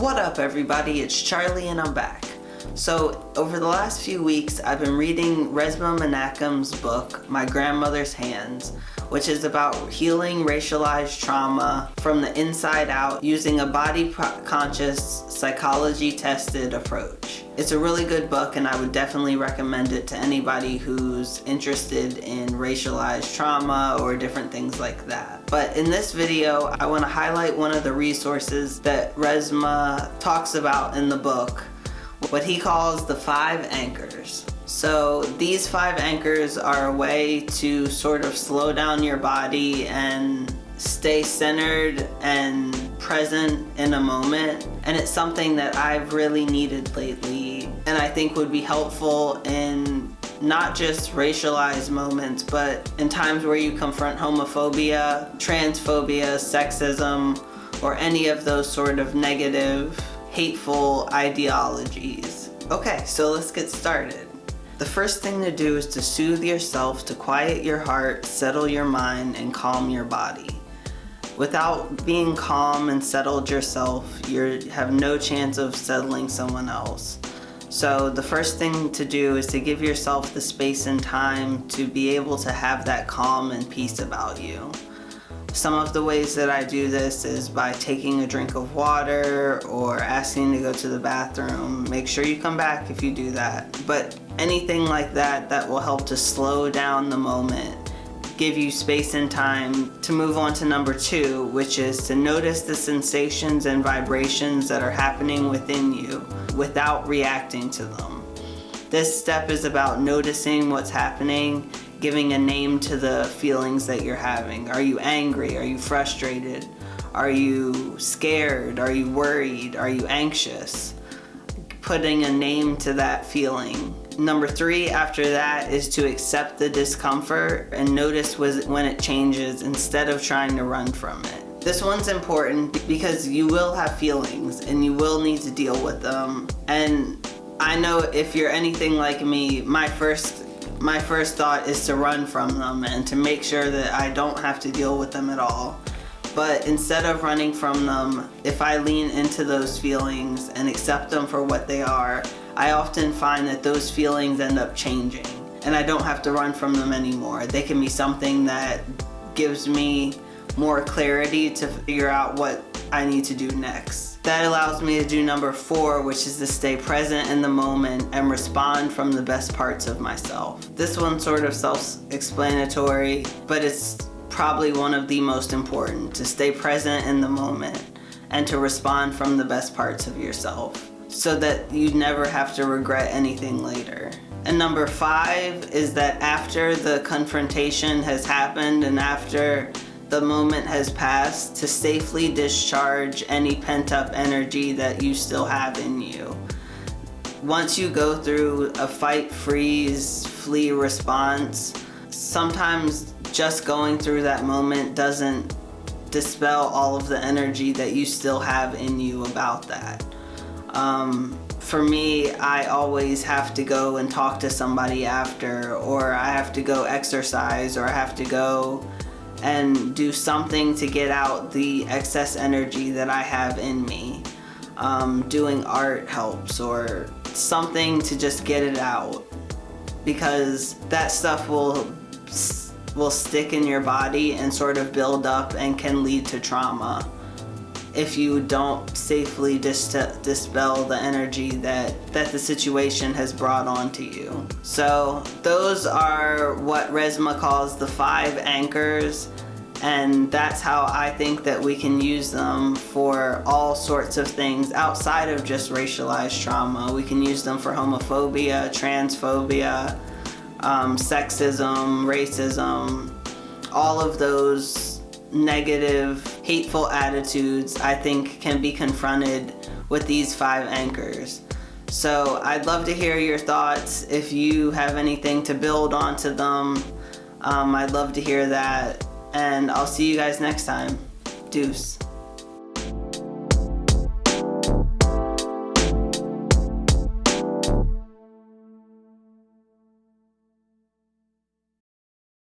What up, everybody? It's Charlie and I'm back. So over the last few weeks I've been reading Resmaa Menakem's book, My Grandmother's Hands, which is about healing racialized trauma from the inside out using a body-conscious, psychology-tested approach. It's a really good book and I would definitely recommend it to anybody who's interested in racialized trauma or different things like that. But in this video, I want to highlight one of the resources that Resmaa talks about in the book, what he calls the 5 anchors. So these 5 anchors are a way to sort of slow down your body and stay centered and present in a moment. And it's something that I've really needed lately and I think would be helpful in not just racialized moments, but in times where you confront homophobia, transphobia, sexism, or any of those sort of negative, hateful ideologies. Okay, so let's get started. The first thing to do is to soothe yourself, to quiet your heart, settle your mind, and calm your body. Without being calm and settled yourself, you have no chance of settling someone else. So the first thing to do is to give yourself the space and time to be able to have that calm and peace about you. Some of the ways that I do this is by taking a drink of water or asking to go to the bathroom. Make sure you come back if you do that. But anything like that that will help to slow down the moment, give you space and time to move on to number 2, which is to notice the sensations and vibrations that are happening within you without reacting to them. This step is about noticing what's happening, giving a name to the feelings that you're having. Are you angry? Are you frustrated? Are you scared? Are you worried? Are you anxious? Putting a name to that feeling. Number 3 after that is to accept the discomfort and notice when it changes instead of trying to run from it. This one's important because you will have feelings and you will need to deal with them. And I know if you're anything like me, my first thought is to run from them and to make sure that I don't have to deal with them at all. But instead of running from them, if I lean into those feelings and accept them for what they are, I often find that those feelings end up changing and I don't have to run from them anymore. They can be something that gives me more clarity to figure out what I need to do next. That allows me to do number 4, which is to stay present in the moment and respond from the best parts of myself. This one's sort of self-explanatory, but it's probably one of the most important, to stay present in the moment and to respond from the best parts of yourself so that you never have to regret anything later. And number 5 is that after the confrontation has happened and after the moment has passed, to safely discharge any pent-up energy that you still have in you. Once you go through a fight, freeze, flee response, sometimes just going through that moment doesn't dispel all of the energy that you still have in you about that. For me, I always have to go and talk to somebody after, or I have to go exercise, or I have to go and do something to get out the excess energy that I have in me. Doing art helps, or something to just get it out, because that stuff will stick in your body and sort of build up and can lead to trauma if you don't safely dispel the energy that the situation has brought onto you. So those are what Resmaa calls the 5 anchors, and that's how I think that we can use them for all sorts of things outside of just racialized trauma. We can use them for homophobia, transphobia, sexism, racism, all of those negative, hateful attitudes I think can be confronted with these 5 anchors. So I'd love to hear your thoughts. If you have anything to build onto them, I'd love to hear that. And I'll see you guys next time. Deuce.